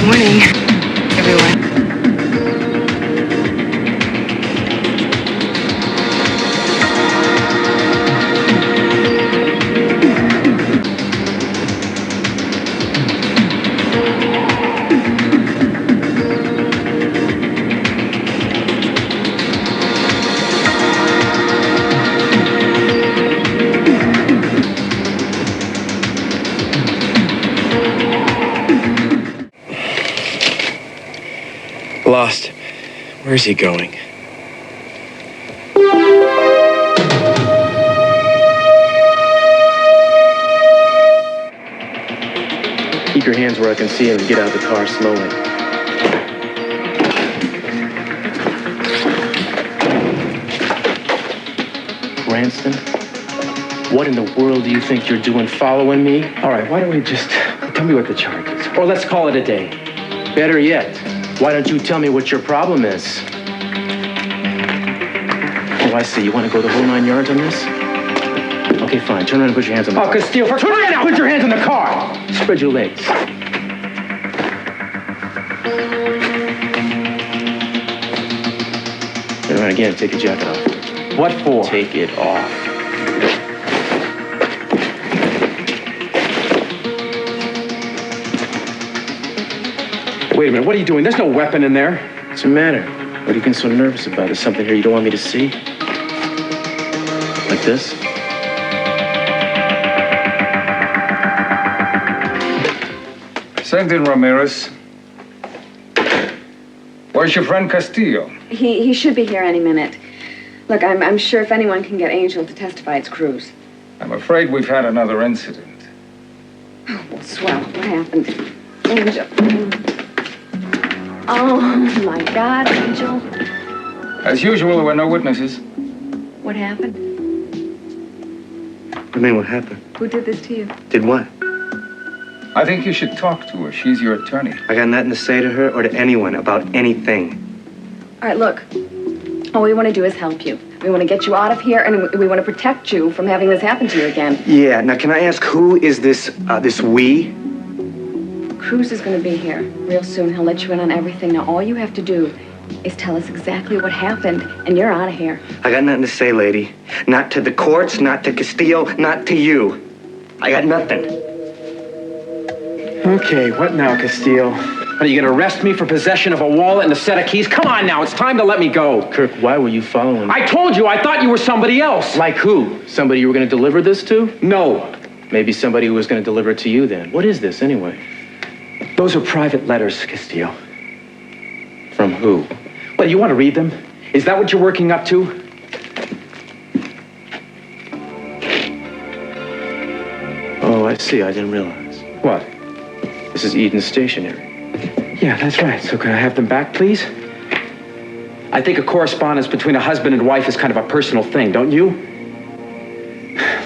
Morning, everyone. Lost. Where's he going? Keep your hands where I can see him and get out of the car slowly. Cranston, what in the world do you think you're doing following me? All right, why don't we just tell me what the charge is? Or let's call it a day. Better yet, why don't you tell me what your problem is? Oh, I see. You want to go the whole 9 yards on this? Okay, fine. Turn around and put your hands on the car. Castillo, turn around now! Put your hands on the car! Spread your legs. Turn around again. Take your jacket off. What for? Take it off. Wait a minute, what are you doing? There's no weapon in there. What's the matter? What are you getting so nervous about? Is something here you don't want me to see? Like this? Sergeant Ramirez. Where's your friend Castillo? He should be here any minute. Look, I'm sure if anyone can get Angel to testify, it's Cruz. I'm afraid we've had another incident. Oh, well, swell. What happened? Angel. Oh, my God, Angel. As usual, there were no witnesses. What happened? What do you mean, what happened? Who did this to you? Did what? I think you should talk to her. She's your attorney. I got nothing to say to her or to anyone about anything. All right, look. All we want to do is help you. We want to get you out of here, and we want to protect you from having this happen to you again. Yeah, now can I ask who is this we? Cruz is going to be here real soon. He'll let you in on everything. Now, all you have to do is tell us exactly what happened, and you're out of here. I got nothing to say, lady. Not to the courts, not to Castillo, not to you. I got nothing. Okay, what now, Castillo? Are you gonna arrest me for possession of a wallet and a set of keys? Come on now, it's time to let me go. Kirk, why were you following me? I told you, I thought you were somebody else. Like who? Somebody you were going to deliver this to? No, Maybe somebody who was going to deliver it to you then. What is this, anyway? those are private letters, Castillo. From who? Well, you want to read them? Is that what you're working up to? Oh, I see. I didn't realize. What? This is Eden's stationery. Yeah, that's right. So can I have them back, please? I think a correspondence between a husband and wife is kind of a personal thing, don't you?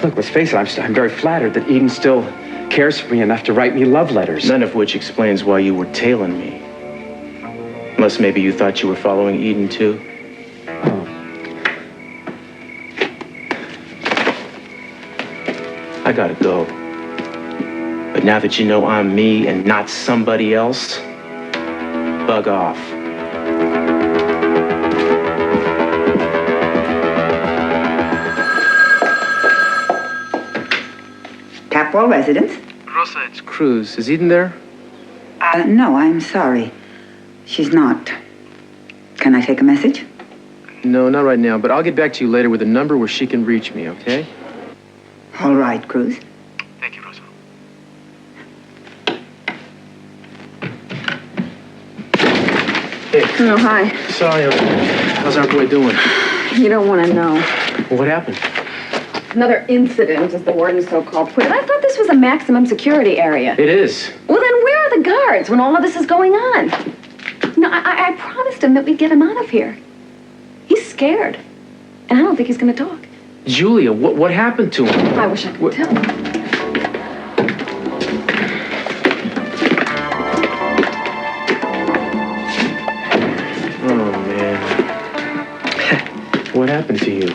Look, let's face it, I'm very flattered that Eden still cares for me enough to write me love letters. None of which explains why you were tailing me. Unless maybe you thought you were following Eden, too. Oh. I gotta go. But now that you know I'm me and not somebody else, bug off. Capwell residence? Rosa, it's Cruz. Is Eden there? No, I'm sorry. She's not. Can I take a message? No, not right now, but I'll get back to you later with a number where she can reach me, okay? All right, Cruz. Thank you, Rosa. Hey. Oh, hi. Sorry, how's our boy doing? You don't want to know. What happened? Another incident, as the warden so-called put it. I thought this was a maximum security area. It is. Well, then where are the guards when all of this is going on? No, I promised him that we'd get him out of here. He's scared. And I don't think he's going to talk. Julia, what happened to him? I wish I could tell. Oh, man. What happened to you?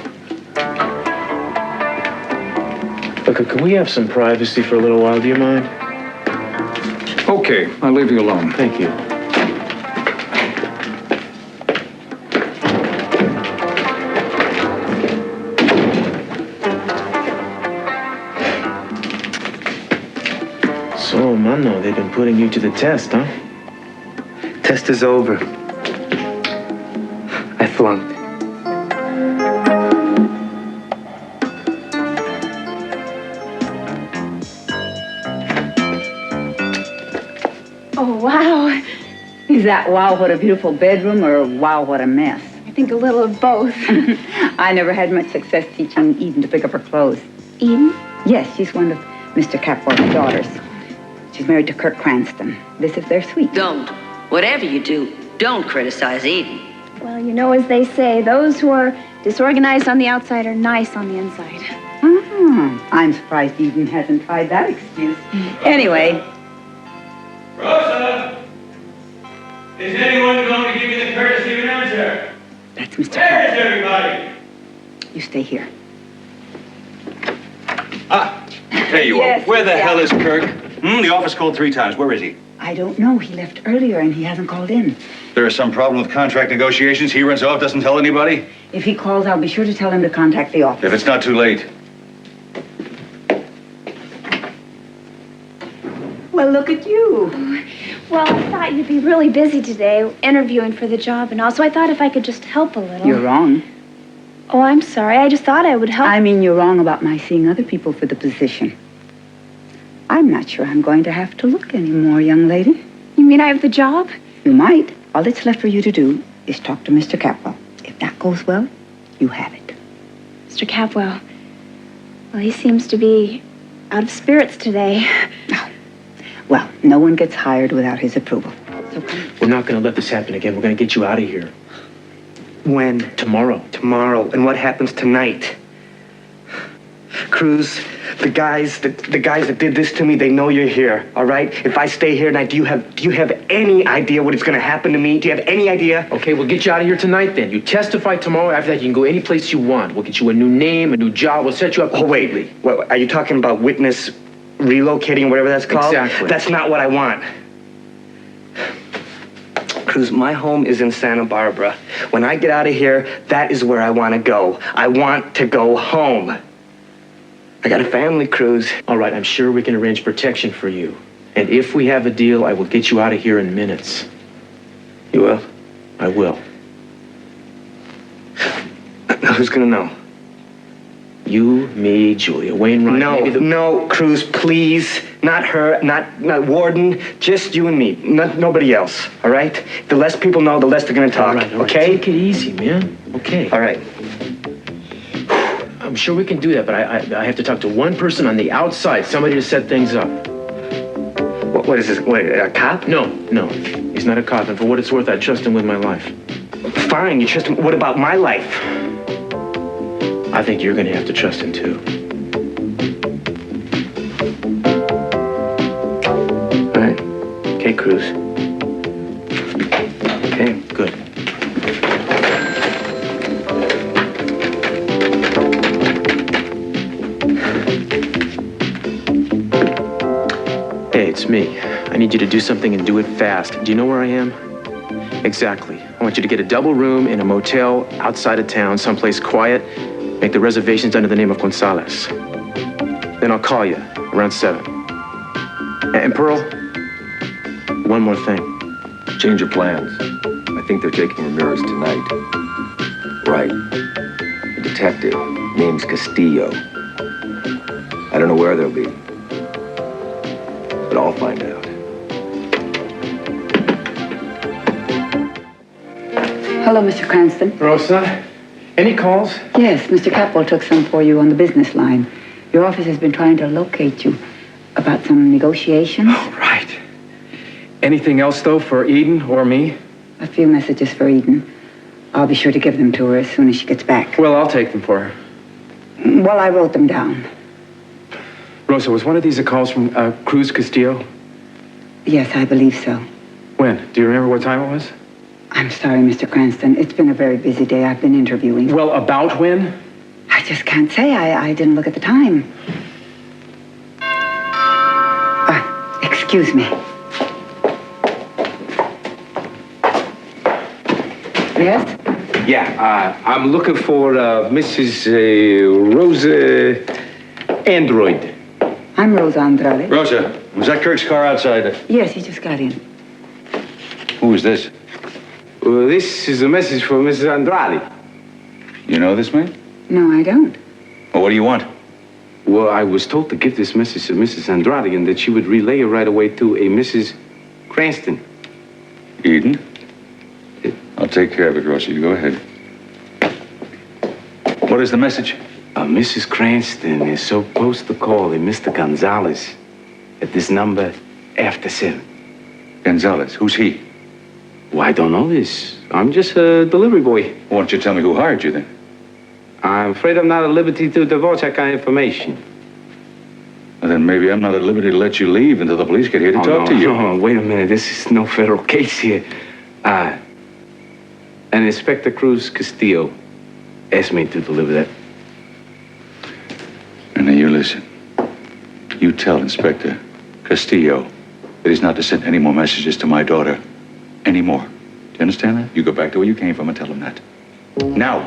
Look, can we have some privacy for a little while? Do you mind? Okay, I'll leave you alone. Thank you. So, Mano, they've been putting you to the test, huh? Test is over. I flunked. Oh, wow. Is that wow, what a beautiful bedroom, or wow, what a mess? I think a little of both. I never had much success teaching Eden to pick up her clothes. Eden? Yes, she's one of Mr. Capwell's daughters. She's married to Kirk Cranston. This is their suite. Don't. Whatever you do, don't criticize Eden. Well, you know, as they say, those who are disorganized on the outside are nice on the inside. I'm surprised Eden hasn't tried that excuse. Anyway, Rosa! Is anyone going to give me the courtesy of an answer? that's Mr. Where's Capwell. everybody? You stay here. There you Yes, are. Where the yeah. hell is Kirk? The office called 3 times. Where is he? I don't know. He left earlier and he hasn't called in. There is some problem with contract negotiations. He runs off, doesn't tell anybody. If he calls, I'll be sure to tell him to contact the office. If it's not too late. Well, look at you. Well, I thought you'd be really busy today interviewing for the job, and also I thought if I could just help a little. You're wrong. Oh, I'm sorry. I just thought I would help. I mean, you're wrong about my seeing other people for the position. I'm not sure I'm going to have to look anymore, young lady. You mean I have the job? You might. All that's left for you to do is talk to Mr. Capwell. If that goes well, you have it. Mr. Capwell. Well, he seems to be out of spirits today. Well, no one gets hired without his approval. So come. We're not going to let this happen again. We're going to get you out of here. When? Tomorrow. Tomorrow. And what happens tonight? Cruz, the guys that did this to me, they know you're here, all right? If I stay here tonight, do you have any idea what is going to happen to me? Do you have any idea? Okay, we'll get you out of here tonight then. You testify tomorrow. After that, you can go any place you want. We'll get you a new name, a new job. We'll set you up completely. What, are you talking about witness relocating, whatever that's called? Exactly. That's not what I want. Cruz, my home is in Santa Barbara. When I get out of here, that is where I want to go. I want to go home. I got a family, Cruz. All right, I'm sure we can arrange protection for you. And if we have a deal, I will get you out of here in minutes. You will? I will. Now, who's going to know? You, me, Julia, Wainwright. No, Cruz, please. Not her, not Warden, just you and me. Nobody else, all right? The less people know, the less they're going to talk, All right. okay? Take it easy, man. Okay. All right. I'm sure we can do that, but I have to talk to one person on the outside, somebody to set things up. What is this? Wait, a cop? No. He's not a cop, and for what it's worth, I trust him with my life. Fine, you trust him. What about my life? I think you're going to have to trust him, too. All right. Okay, Cruz. Okay. Good. Hey, it's me. I need you to do something and do it fast. Do you know where I am? Exactly. I want you to get a double room in a motel outside of town, someplace quiet. Make the reservations under the name of Gonzalez. Then I'll call you around 7. And Pearl, one more thing. Change of plans. I think they're taking Ramirez tonight. Right. The detective. Name's Castillo. I don't know where they'll be. But I'll find out. Hello, Mr. Cranston. Rosa, any calls? Yes, Mr. Capwell took some for you on the business line. Your office has been trying to locate you about some negotiations. Oh, right. Anything else, though, for Eden or me? A few messages for Eden. I'll be sure to give them to her as soon as she gets back. Well, I'll take them for her. Well, I wrote them down. Rosa, was one of these a calls from Cruz Castillo? Yes, I believe so. When? Do you remember what time it was? I'm sorry, Mr. Cranston. It's been a very busy day. I've been interviewing. Well, about when? I just can't say. I didn't look at the time. Excuse me. Yes? Yeah, I'm looking for Mrs. Rosa Android. I'm Rosa Andrade. Rosa, was that Kirk's car outside? Yes, he just got in. Who is this? This is a message for Mrs. Andrade. You know this man? No, I don't. Well, what do you want? Well, I was told to give this message to Mrs. Andrade and that she would relay it right away to a Mrs. Cranston. Eden? I'll take care of it, Rosa. You go ahead. What is the message? Mrs. Cranston is supposed to call a Mr. Gonzalez at this number after 7. Gonzalez. Who's he? Well, I don't know this. I'm just a delivery boy. Why don't you tell me who hired you then? I'm afraid I'm not at liberty to divulge that kind of information. Well, then maybe I'm not at liberty to let you leave until the police get here to talk to you. No, wait a minute. This is no federal case here. And Inspector Cruz Castillo asked me to deliver that. And now you listen. You tell Inspector Castillo that he's not to send any more messages to my daughter anymore. Do you understand that? You go back to where you came from and tell him that. Now.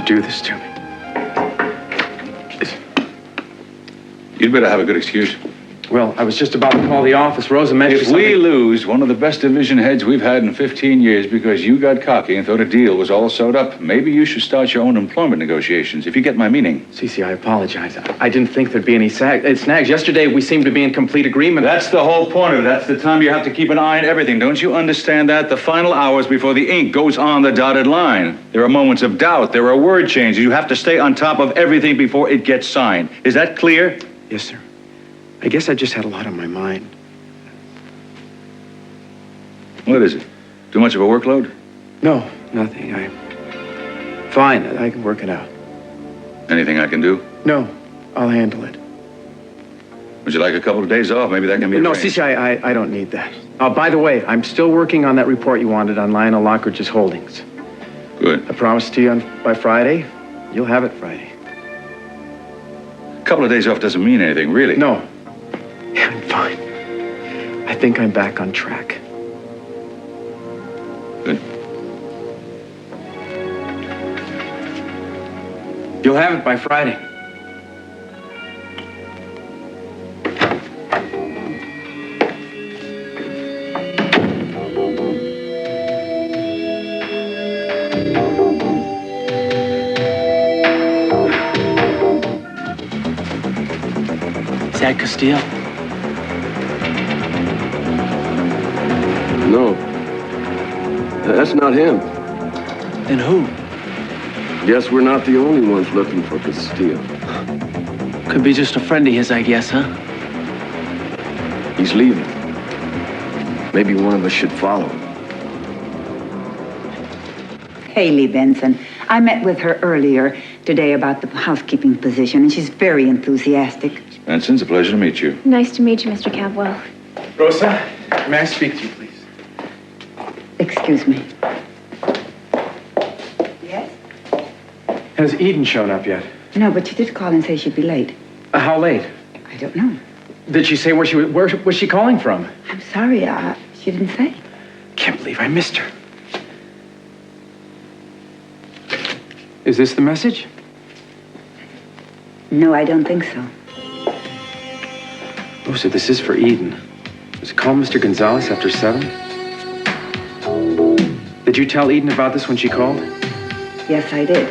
Do this to me. You'd better have a good excuse. Well, I was just about to call the office. Rosa mentioned If we lose one of the best division heads we've had in 15 years because you got cocky and thought a deal was all sewed up, maybe you should start your own employment negotiations, if you get my meaning. Cece, I apologize. I didn't think there'd be any snags. Yesterday, we seemed to be in complete agreement. That's the whole point of it. That's the time you have to keep an eye on everything. Don't you understand that? The final hours before the ink goes on the dotted line. There are moments of doubt. There are word changes. You have to stay on top of everything before it gets signed. Is that clear? Yes, sir. I guess I just had a lot on my mind. What is it? Too much of a workload? No, nothing. Fine, I can work it out. Anything I can do? No, I'll handle it. Would you like a couple of days off? Maybe that can be No, arranged. Cece, I don't need that. By the way, I'm still working on that report you wanted on Lionel Lockridge's holdings. Good. I promised to you by Friday. You'll have it Friday. A couple of days off doesn't mean anything, really. No. Yeah, I'm fine. I think I'm back on track. Good. You'll have it by Friday. Is that Castillo? No. That's not him. Then who? Guess we're not the only ones looking for Castillo. Could be just a friend of his, I guess, huh? He's leaving. Maybe one of us should follow him. Haley Benson. I met with her earlier today about the housekeeping position, and she's very enthusiastic. Benson, it's a pleasure to meet you. Nice to meet you, Mr. Caldwell. Rosa, may I speak to you, please? Excuse me. Yes? Has Eden shown up yet? No, but she did call and say she'd be late. How late? I don't know. Did she say where was she calling from? I'm sorry, she didn't say. Can't believe I missed her. Is this the message? No, I don't think so. Oh, so this is for Eden. Was it call Mr. Gonzalez after 7? Did Did you tell Eden about this when she called? Yes, I did.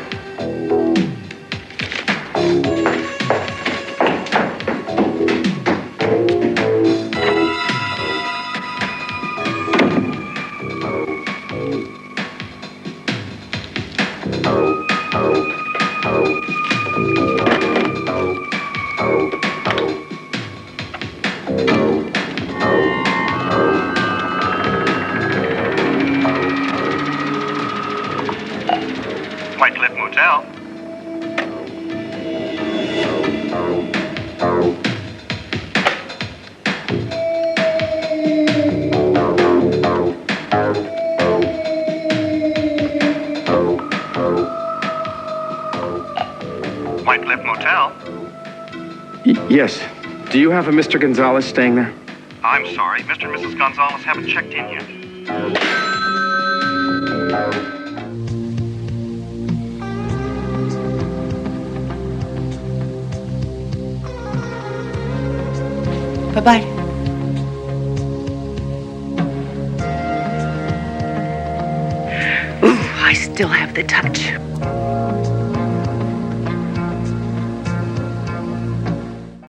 Yes. Do you have a Mr. Gonzalez staying there? I'm sorry, Mr. and Mrs. Gonzalez haven't checked in yet. Bye-bye. Ooh, I still have the touch.